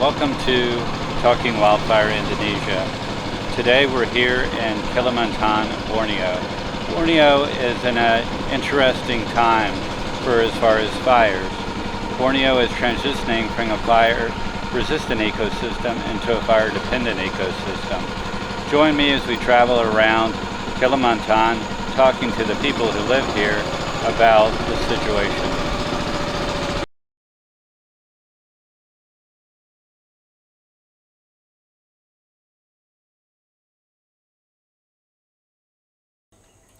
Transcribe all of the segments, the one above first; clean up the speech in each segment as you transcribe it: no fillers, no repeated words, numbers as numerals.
Welcome to Talking Wildfire Indonesia. Today we're here in Kalimantan, Borneo. Borneo is in an interesting time for as far as fires. Borneo is transitioning from a fire-resistant ecosystem into a fire-dependent ecosystem. Join me as we travel around Kalimantan, talking to the people who live here about the situation.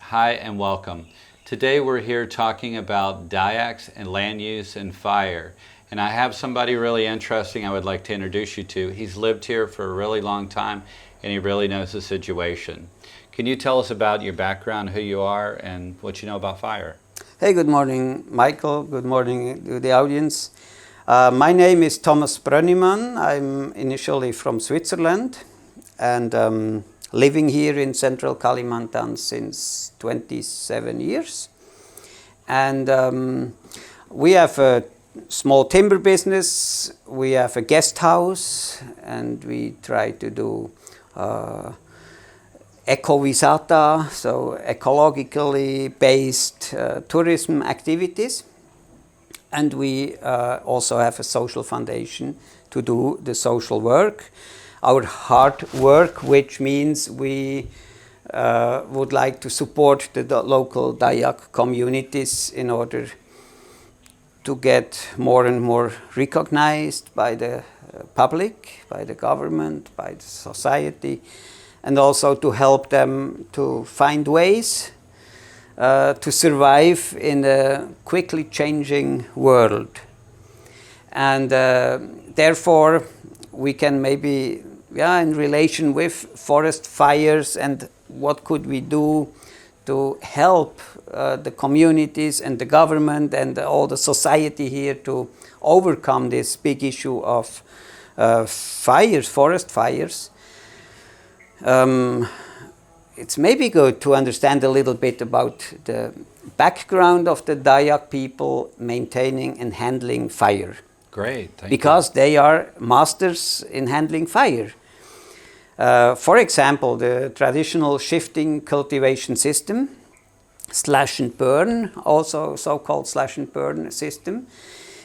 Hi and welcome. Today we're here talking about Dayaks and land use and fire. And I have somebody really interesting I would like to introduce you to. He's lived here for a really long time and he really knows the situation. Can you tell us about your background, who you are, and what you know about fire? Hey, good morning, Michael. Good morning to the audience. My name is Thomas Bronnimann. I'm initially from Switzerland and living here in central Kalimantan since 27 years. And we have a small timber business, we have a guest house, and we try to do eco-visata, so ecologically based tourism activities. And we also have a social foundation to do the social work. Our hard work, which means we would like to support the local Dayak communities in order to get more and more recognized by the public, by the government, by the society, and also to help them to find ways to survive in a quickly changing world. And therefore, we can maybe, in relation with forest fires and what could we do to help the communities and the government and all the society here to overcome this big issue of fires, forest fires. It's maybe good to understand a little bit about the background of the Dayak people maintaining and handling fire. Great, thank you. Because they are masters in handling fire. For example, the traditional shifting cultivation system, slash and burn, also so-called slash and burn system,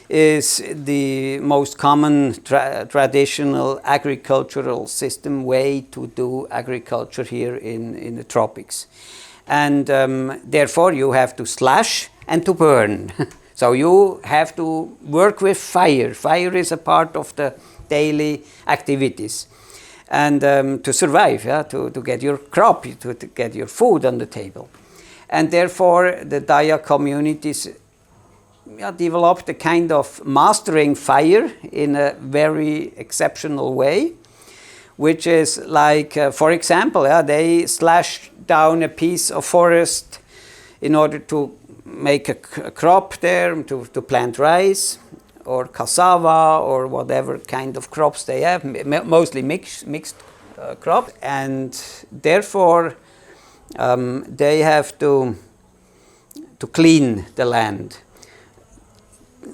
is the most common traditional agricultural system way to do agriculture here in the tropics. And therefore you have to slash and to burn. So you have to work with fire. Fire is a part of the daily activities. And to survive, to get your crop, to get your food on the table. And therefore the Dayak communities developed a kind of mastering fire in a very exceptional way, which is like, for example, they slash down a piece of forest in order to make a crop there, to plant rice or cassava or whatever kind of crops they have, mostly mixed crop, and therefore they have to clean the land.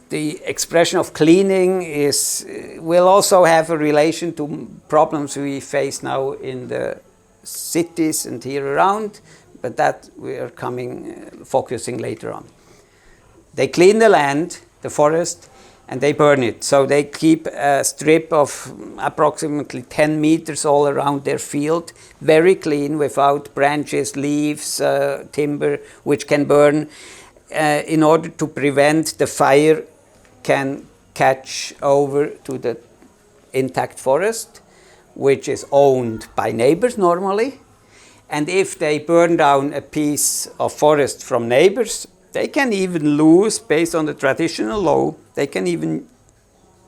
The expression of cleaning will also have a relation to problems we face now in the cities and here around, but that we are focusing later on. They clean the land, the forest, and they burn it. So they keep a strip of approximately 10 meters all around their field, very clean, without branches, leaves, timber, which can burn, in order to prevent the fire can catch over to the intact forest, which is owned by neighbors normally. And if they burn down a piece of forest from neighbors, they can even lose, based on the traditional law, they can even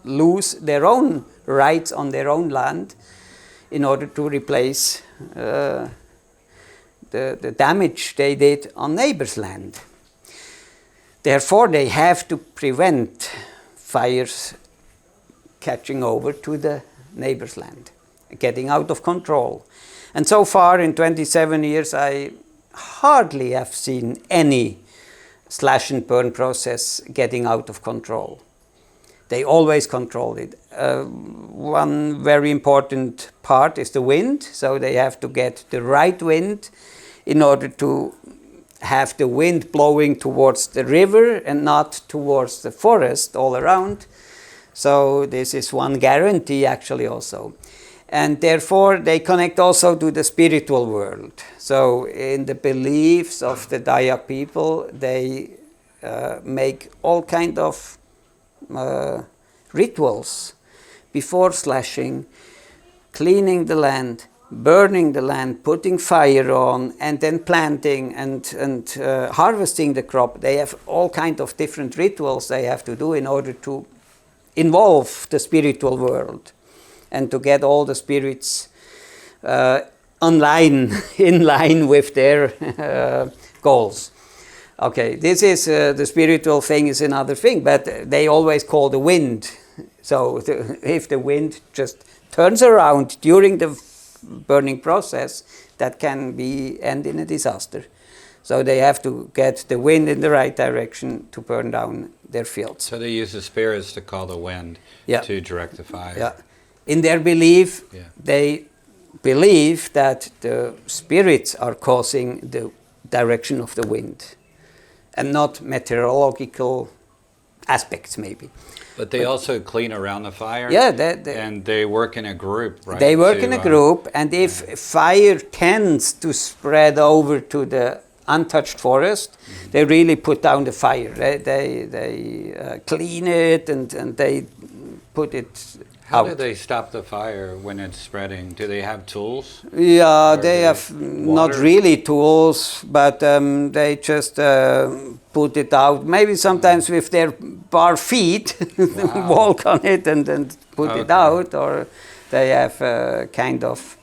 lose their own rights on their own land in order to replace the damage they did on neighbors' land. Therefore, they have to prevent fires catching over to the neighbor's land, getting out of control. And so far in 27 years, I hardly have seen any slash and burn process getting out of control. They always control it. One very important part is the wind, so they have to get the right wind in order to have the wind blowing towards the river and not towards the forest all around. So this is one guarantee actually also. And therefore they connect also to the spiritual world. So in the beliefs of the Dayak people, they make all kind of rituals before slashing, cleaning the land, burning the land, putting fire on, and then planting and harvesting the crop. They have all kind of different rituals they have to do in order to involve the spiritual world and to get all the spirits in line with their goals. Okay, this is the spiritual thing is another thing, but they always call the wind. So if the wind just turns around during the burning process, that can end in a disaster. So they have to get the wind in the right direction to burn down their fields. So they use the spirits to call the wind to direct the fire. Yeah. In their belief, they believe that the spirits are causing the direction of the wind and not meteorological aspects maybe. But they also clean around the fire? Yeah. And they work in a group, right? They work in a group, and if fire tends to spread over to the untouched forest, they really put down the fire. They clean it and they put it How out. do they stop the fire when it's spreading? Do they have tools? Yeah, they have not really tools, but they just put it out. Maybe sometimes with their bare feet, walk on it and put it out, or they have kind of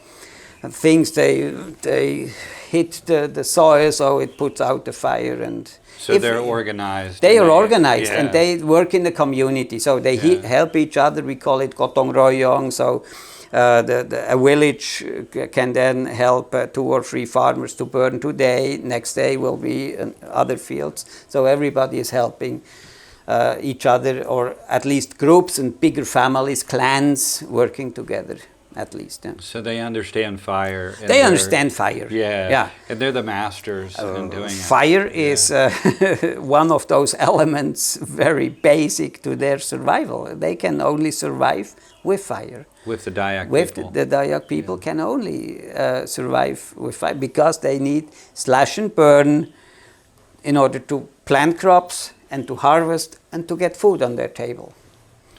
things they hit the soil so it puts out the fire. And so they're organized. They are organized and they work in the community. So they help each other. We call it gotong royong. So a village can then help 2 or 3 farmers to burn today. Next day will be in other fields. So everybody is helping each other, or at least groups and bigger families, clans working together. At least. Yeah. So they understand fire. They understand fire. Yeah. And they're the masters in doing it. Fire is one of those elements very basic to their survival. They can only survive with fire. With the Dayak people. The Dayak people can only survive with fire because they need slash and burn in order to plant crops and to harvest and to get food on their table.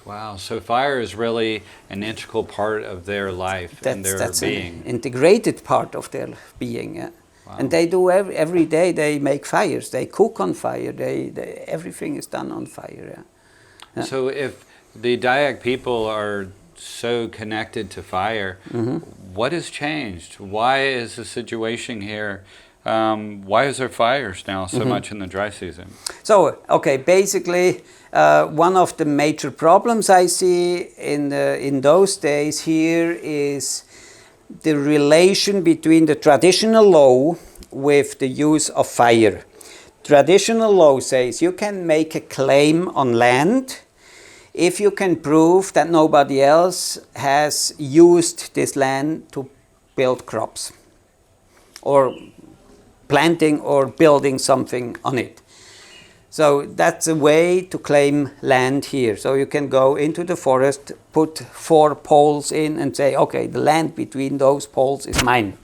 Wow, so fire is really an integral part of their life and their being. An integrated part of their being, yeah. Wow. And they do every day. They make fires. They cook on fire. Everything is done on fire. Yeah. So if the Dayak people are so connected to fire, what has changed? Why is the situation here? Why is there fires now so much in the dry season? So, okay, basically, one of the major problems I see in those days here is the relation between the traditional law with the use of fire. Traditional law says you can make a claim on land if you can prove that nobody else has used this land to build crops or planting or building something on it. So that's a way to claim land here. So you can go into the forest, put 4 poles in and say, okay, the land between those poles is mine.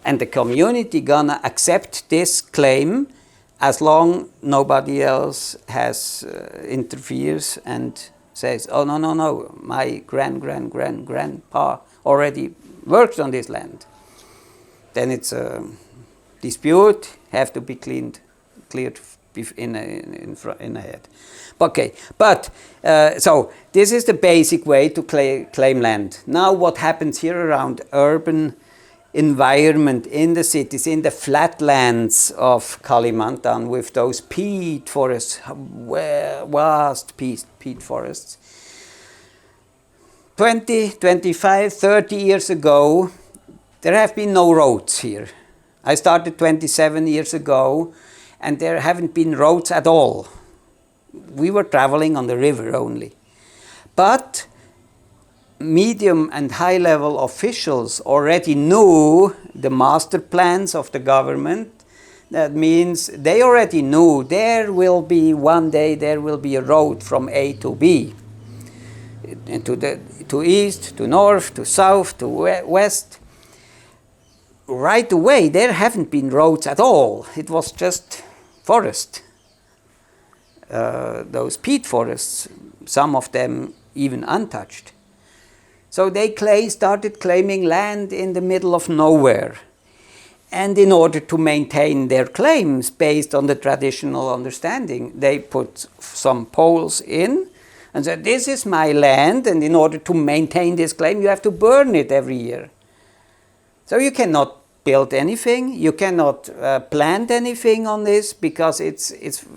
And the community gonna accept this claim as long nobody else has interferes and says, oh, no, my grandpa already worked on this land. Then it's a dispute, have to be cleared in ahead. Okay, but so this is the basic way to claim land. Now what happens here around urban environment in the cities, in the flatlands of Kalimantan with those peat forests, vast peat forests. 20, 25, 30 years ago, there have been no roads here. I started 27 years ago, and there haven't been roads at all. We were traveling on the river only. But medium and high level officials already knew the master plans of the government. That means they already knew there will be one day there will be a road from A to B, to east, to north, to south, to west. Right away there haven't been roads at all. It was just forest. Those peat forests, some of them even untouched. So they started claiming land in the middle of nowhere. And in order to maintain their claims based on the traditional understanding, they put some poles in and said, this is my land, and in order to maintain this claim, you have to burn it every year. So you cannot build anything, you cannot plant anything on this, because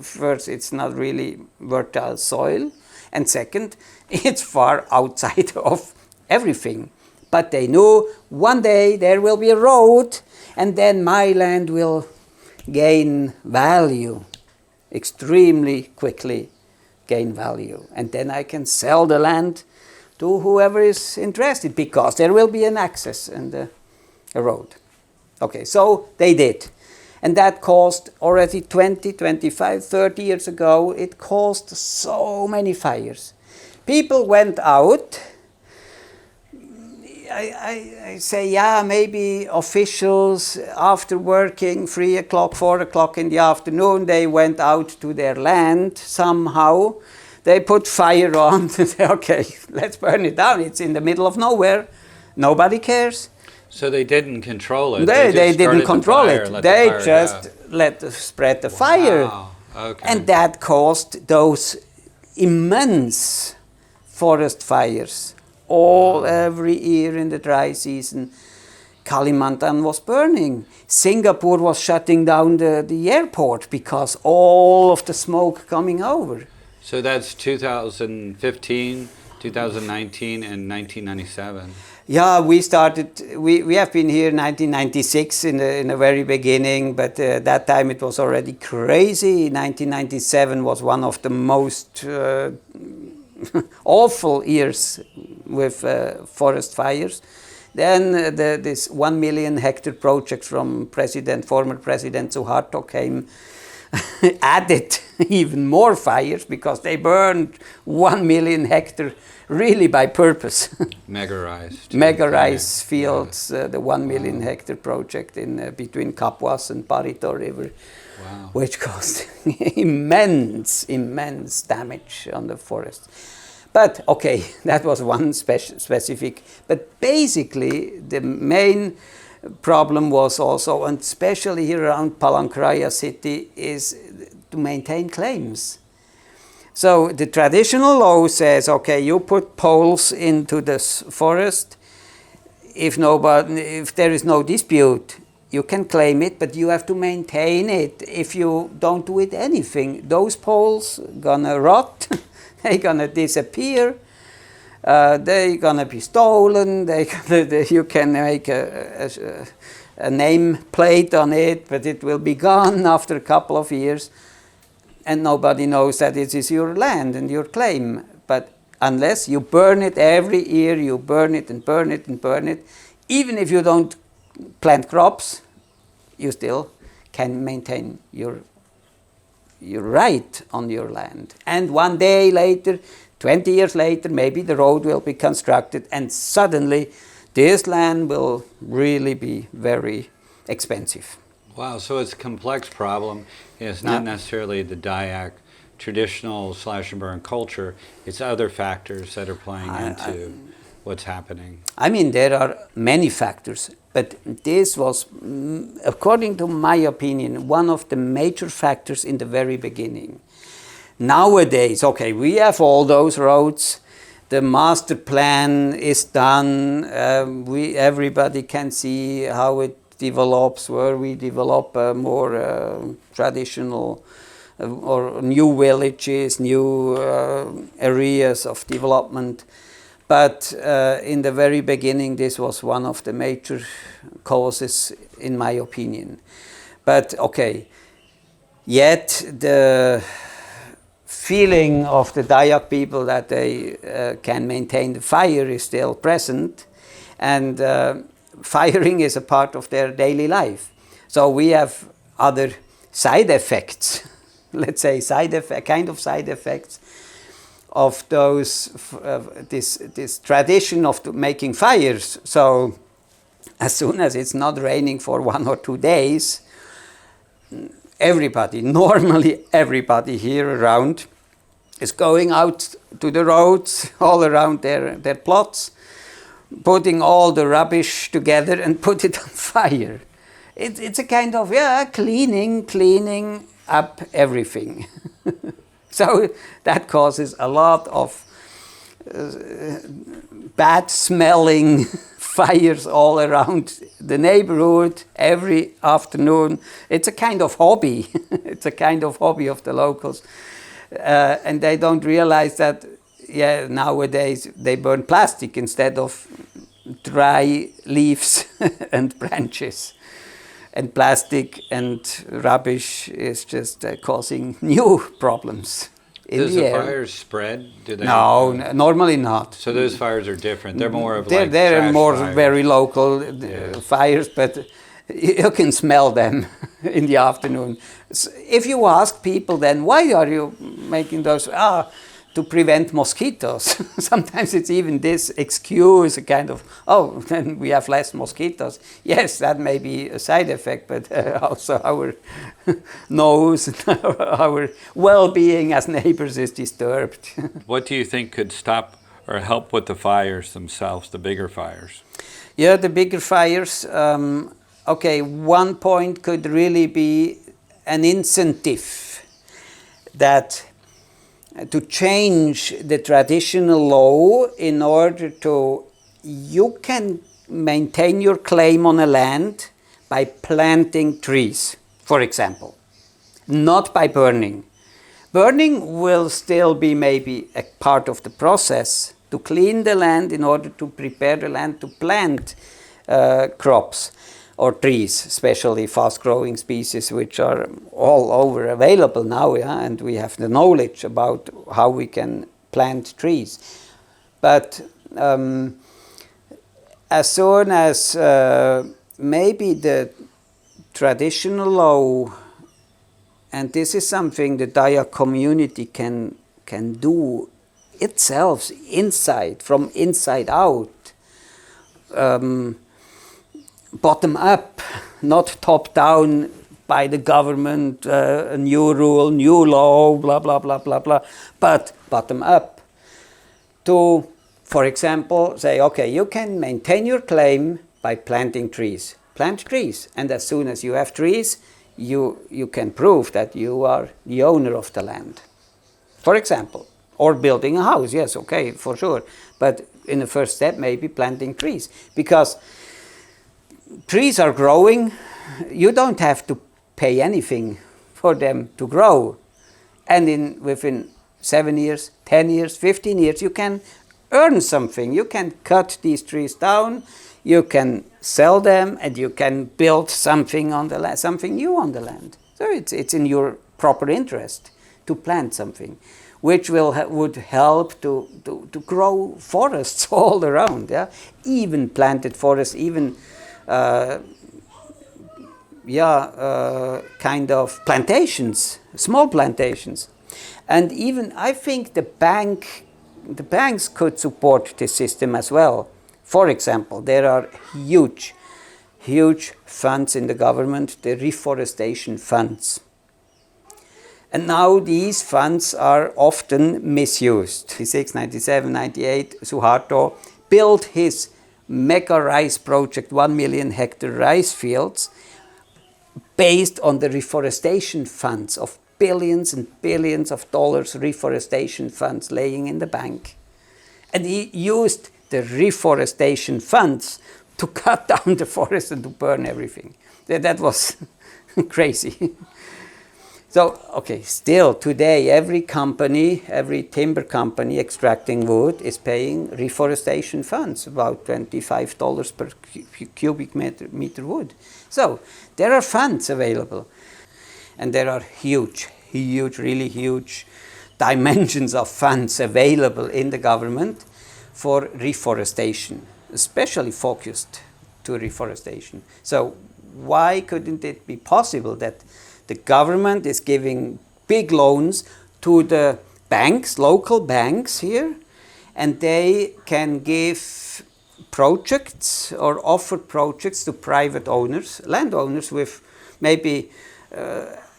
first, it's not really fertile soil, and second, it's far outside of everything. But they knew one day there will be a road, and then my land will gain value, extremely quickly gain value. And then I can sell the land to whoever is interested, because there will be an access and a road. Okay, so they did. And that caused already 20, 25, 30 years ago, it caused so many fires. People went out. I say, yeah, maybe officials after working 3 o'clock, 4 o'clock in the afternoon, they went out to their land somehow. They put fire on and say, okay, let's burn it down. It's in the middle of nowhere. Nobody cares. So they didn't control it. They didn't control it. They just spread the fire. Wow. Okay. And that caused those immense forest fires. Every year in the dry season, Kalimantan was burning. Singapore was shutting down the airport because all of the smoke coming over. So that's 2015, 2019, and 1997. Yeah, we have been here in 1996 in the very beginning, but that time it was already crazy. 1997 was one of the most awful years with forest fires. Then this 1 million hectare project from former President Suharto came, added even more fires, because they burned 1 million hectare really by purpose. Mega rice fields, the 1 million hectare project in between Kapuas and Parito River. Wow. Which caused immense damage on the forest. But okay, that was one specific. But basically, the main problem was also, and especially here around Palangkaraya city, is to maintain claims. So the traditional law says, okay, you put poles into this forest. If there is no dispute, you can claim it, but you have to maintain it. If you don't do it anything, those poles gonna rot. They're gonna disappear. They're gonna be stolen. You can make a name plate on it, but it will be gone after a couple of years, and nobody knows that it is your land and your claim. But unless you burn it every year, you burn it and burn it and burn it, even if you don't plant crops, you still can maintain your right on your land. And one day later, 20 years later, maybe the road will be constructed, and suddenly this land will really be very expensive. Wow, so it's a complex problem. It's not necessarily the Dayak traditional slash and burn culture. It's other factors that are playing into what's happening. I mean, there are many factors, but this was, according to my opinion, one of the major factors in the very beginning. Nowadays, okay, we have all those roads. The master plan is done. Everybody can see how it develops, where we develop more traditional or new villages, new areas of development. But in the very beginning, this was one of the major causes, in my opinion. But okay, yet the feeling of the Dayak people that they can maintain the fire is still present, and firing is a part of their daily life. So we have other side effects, let's say side effects of those this tradition of making fires. So as soon as it's not raining for 1 or 2 days, normally everybody here around is going out to the roads all around their plots, putting all the rubbish together and put it on fire. It's a kind of cleaning up everything. So that causes a lot of bad smelling fires all around the neighborhood every afternoon. It's a kind of hobby. It's a kind of hobby of the locals. And they don't realize that nowadays they burn plastic instead of dry leaves and branches. And plastic and rubbish is just causing new problems in Does the the air. fires spread? Do they? No, normally not. So those fires are different. They're more of They're, like they're trash more fires. very local fires, but you can smell them in the afternoon. If you ask people then, why are you making those? To prevent mosquitoes. Sometimes it's even this excuse, a kind of, then we have less mosquitoes. Yes, that may be a side effect, but also our nose, our well-being as neighbors is disturbed. What do you think could stop or help with the fires themselves, the bigger fires? Yeah, the bigger fires. One point could really be an incentive that to change the traditional law in order to, you can maintain your claim on a land by planting trees, for example, not by burning. Burning will still be maybe a part of the process to clean the land in order to prepare the land to plant crops or trees, especially fast-growing species which are all over available now, and we have the knowledge about how we can plant trees. But as soon as maybe the traditional law, and this is something the Dayak community can do itself, from inside out, bottom up, not top down by the government, a new rule, new law, blah, blah, blah, blah, blah, but bottom up. To, for example, say, okay, you can maintain your claim by planting trees. Plant trees, and as soon as you have trees, you can prove that you are the owner of the land. For example, or building a house, yes, okay, for sure. But in the first step, maybe planting trees, because trees are growing. You don't have to pay anything for them to grow. And within 7 years, 10 years, 15 years, you can earn something. You can cut these trees down, you can sell them, and you can build something on the land, something new on the land. So it's in your proper interest to plant something, which would help to grow forests all around. Yeah, even planted forests, even kind of plantations, small plantations. And even I think the banks could support this system as well. For example, there are huge funds in the government, the Reforestation Funds. And now these funds are often misused. 96, 97, 98, Suharto built his mega rice project, 1 million hectare rice fields, based on the reforestation funds of billions and billions of dollars, reforestation funds laying in the bank. And he used the reforestation funds to cut down the forest and to burn everything. That was crazy. So, okay, still today every timber company extracting wood is paying reforestation funds, about $25 per cubic meter wood. So, there are funds available. And there are huge, really huge dimensions of funds available in the government for reforestation, especially focused to reforestation. So why couldn't it be possible that the government is giving big loans to the banks, local banks here, and they can give projects or offer projects to private owners, landowners with maybe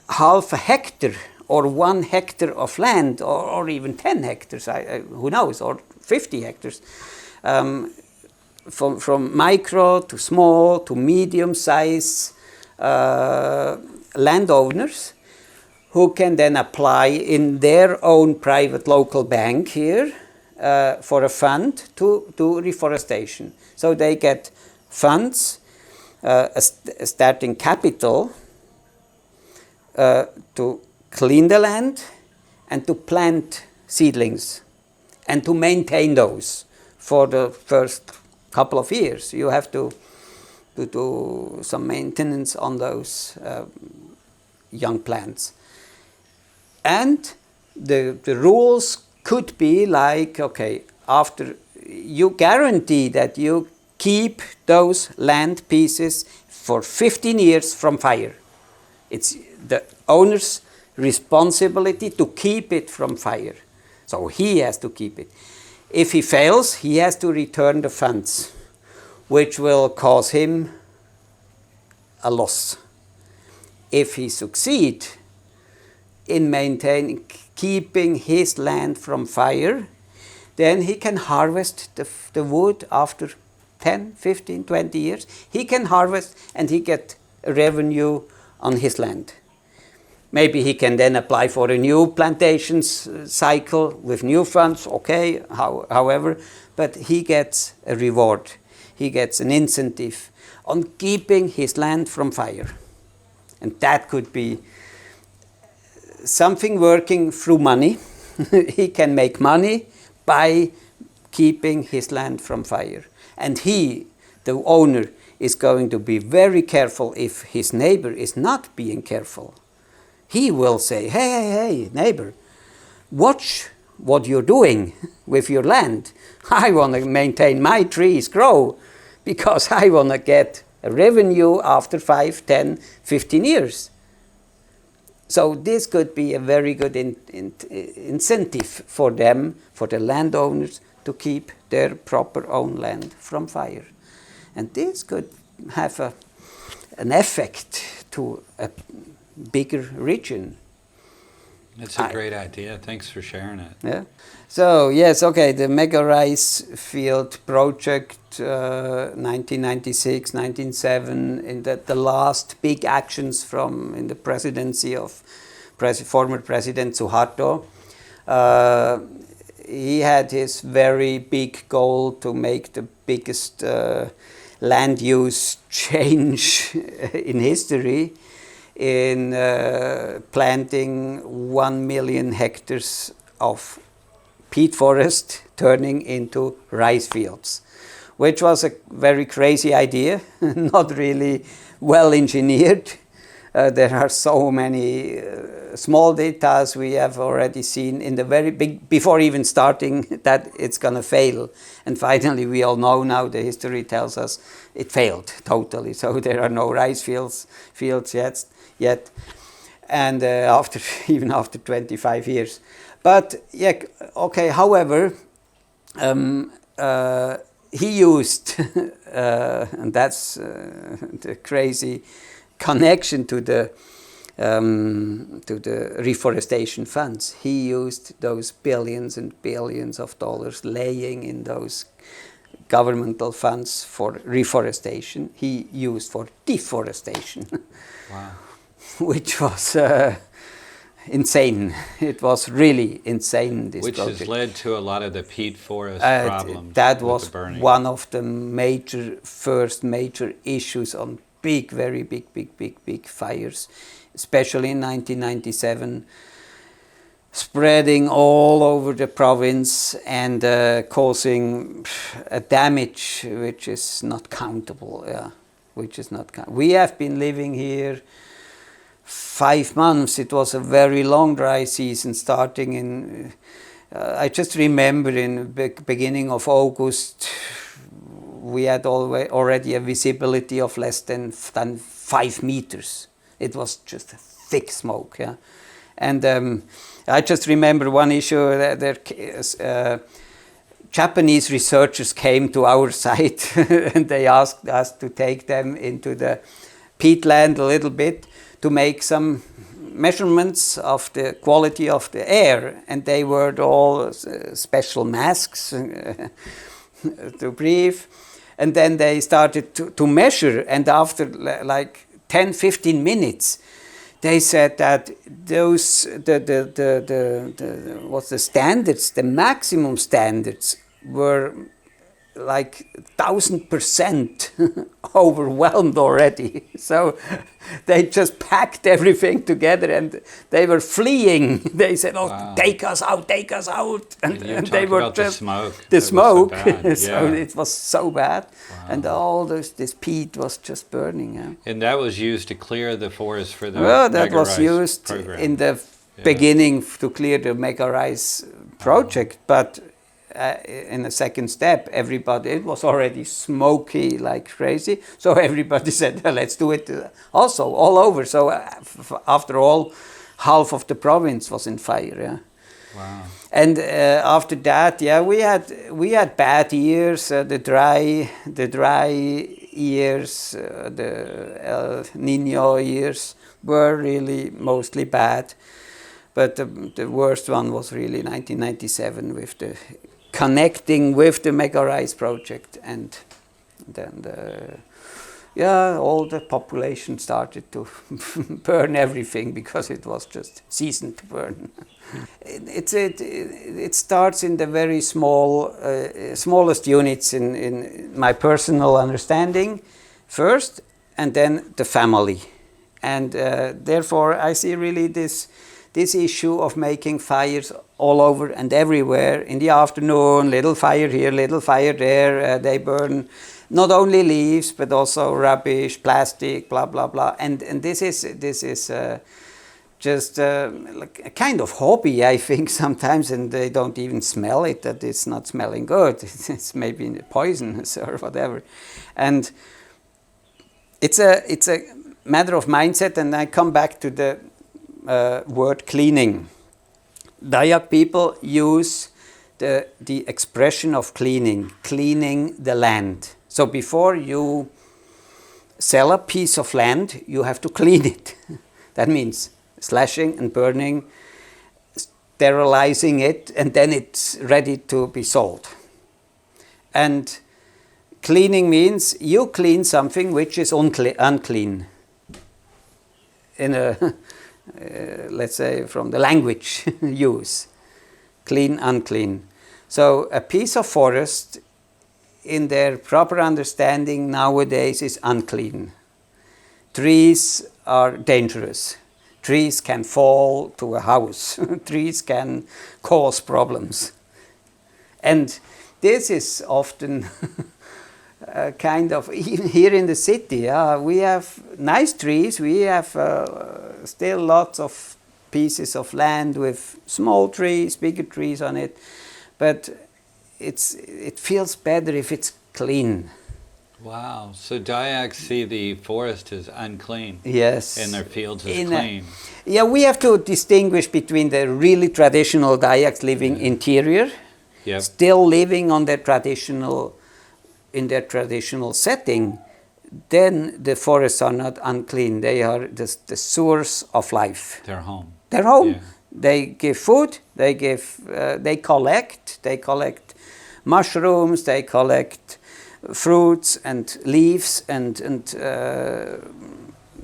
half a hectare or 1 hectare of land, or even 10 hectares, who knows, or 50 hectares, from micro to small to medium size landowners who can then apply in their own private local bank here for a fund to reforestation. So they get funds, a starting capital to clean the land and to plant seedlings and to maintain those for the first couple of years. You have to do some maintenance on those young plants. And the rules could be like, okay, after you guarantee that you keep those land pieces for 15 years from fire. It's the owner's responsibility to keep it from fire. So he has to keep it. If he fails, he has to return the funds, which will cause him a loss. If he succeeds in keeping his land from fire, then he can harvest the wood after 10, 15, 20 years. He can harvest and he get a revenue on his land. Maybe he can then apply for a new plantations cycle with new funds, okay, however, but he gets a reward. He gets an incentive on keeping his land from fire. And that could be something working through money. He can make money by keeping his land from fire. And he, the owner, is going to be very careful if his neighbor is not being careful. He will say, hey, neighbor, watch what you're doing with your land. I want to maintain my trees grow because I want to get a revenue after 5, 10, 15 years. So this could be a very good incentive for them, for the landowners, to keep their proper own land from fire. And this could have an effect to a bigger region. It's a great idea. Thanks for sharing it. Yeah. So yes, okay, the mega rice field project, 1996, 1997, in the last big actions in the presidency of former President Suharto. He had his very big goal to make the biggest land use change in history, in planting 1 million hectares of peat forest turning into rice fields, which was a very crazy idea, not really well engineered. There are so many small data we have already seen in the very big, before even starting, that it's going to fail. And finally, we all know now, the history tells us it failed totally. So there are no rice fields yet. And even after 25 years. But yeah, okay, however, he used, and that's the crazy connection to the Reforestation Funds. He used those billions and billions of dollars laying in those governmental funds for reforestation. He used for deforestation. Wow. Which was insane. It was really insane, this Which project. has led to a lot of the peat forest problems. That was burning. one of the first major issues on very big fires, especially in 1997, spreading all over the province and causing a damage which is not countable. Yeah, which is not. We have been living here 5 months. It was a very long dry season starting in, I just remember in the beginning of August, we had already a visibility of less than 5 meters. It was just a thick smoke, yeah. And I just remember one issue that Japanese researchers came to our site and they asked us to take them into the peatland a little bit to make some measurements of the quality of the air, and they wore all special masks to breathe, and then they started to measure, and after like 10-15 minutes they said that those what's the standards, the maximum standards were like 1000% overwhelmed already. So they just packed everything together and they were fleeing. They said, "Oh, wow. Take us out, take us out!" And they were just the smoke. So it was so bad, wow. And all this peat was just burning. Yeah. And that was used to clear the forest for the that was used program. In the beginning to clear the mega rise project, but. In a second step, everybody, it was already smoky like crazy, so everybody said, let's do it also all over. So after all, half of the province was in fire. Yeah. Wow. And after that, yeah, we had bad years. The dry years, the El Nino years were really mostly bad, but the worst one was really 1997 with the connecting with the Mega Rise project, and then all the population started to burn everything because it was just season to burn. It starts in the very smallest units in my personal understanding first, and then the family, and therefore I see really this issue of making fires all over and everywhere in the afternoon, little fire here, little fire there. They burn not only leaves but also rubbish, plastic, blah blah blah. And this is just like a kind of hobby, I think sometimes, and they don't even smell it. That it's not smelling good. It's maybe poisonous or whatever, and it's a matter of mindset. And I come back to the word cleaning. Dayak people use the expression of cleaning the land. So before you sell a piece of land, you have to clean it. That means slashing and burning, sterilizing it, and then it's ready to be sold. And cleaning means you clean something which is unclean. In a let's say from the language use, clean, unclean. So a piece of forest in their proper understanding nowadays is unclean. Trees are dangerous. Trees can fall to a house. Trees can cause problems. And this is often kind of, even here in the city, we have nice trees, we have still lots of pieces of land with small trees, bigger trees on it, but it feels better if it's clean. Wow, so Dayaks see the forest as unclean. Yes. And their fields as clean. We have to distinguish between the really traditional Dayaks living interior, still living on their in their traditional setting, then the forests are not unclean. They are the source of life. Their home. Their home. Yeah. They give food. They give. They collect. They collect mushrooms. They collect fruits and leaves and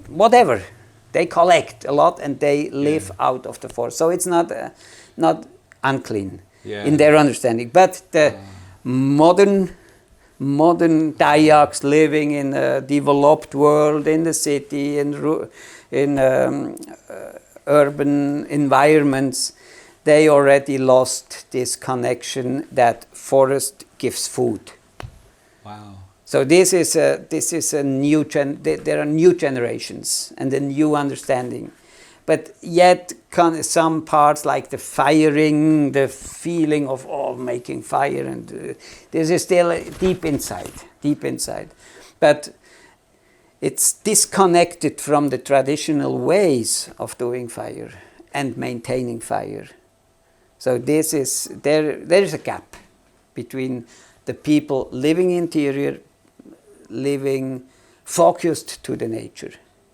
whatever. They collect a lot and they live out of the forest. So it's not unclean in their understanding. But the modern Dayaks living in a developed world, in the city, in urban environments, they already lost this connection that forest gives food. Wow. So this is a new there are new generations and a new understanding, but yet some parts like the firing, the feeling of making fire, and this is still deep inside, but it's disconnected from the traditional ways of doing fire and maintaining fire. So this is there is a gap between the people living interior, living focused to the nature,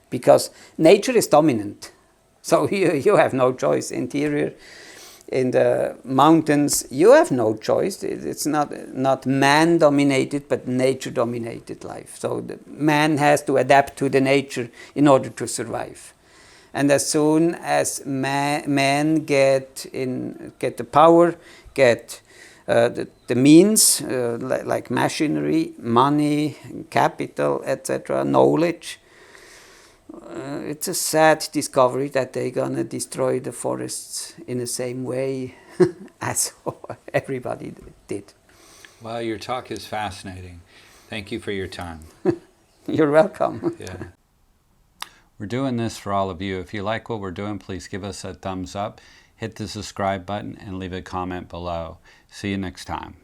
because nature is dominant. So you have no choice. Interior, in the mountains, you have no choice. It's not man dominated, but nature dominated life. So the man has to adapt to the nature in order to survive. And as soon as man get the power, get the means, like machinery, money, capital, etc., knowledge, it's a sad discovery that they're gonna destroy the forests in the same way as everybody did. Well, your talk is fascinating. Thank you for your time. You're welcome. Yeah. We're doing this for all of you. If you like what we're doing, please give us a thumbs up, hit the subscribe button, and leave a comment below. See you next time.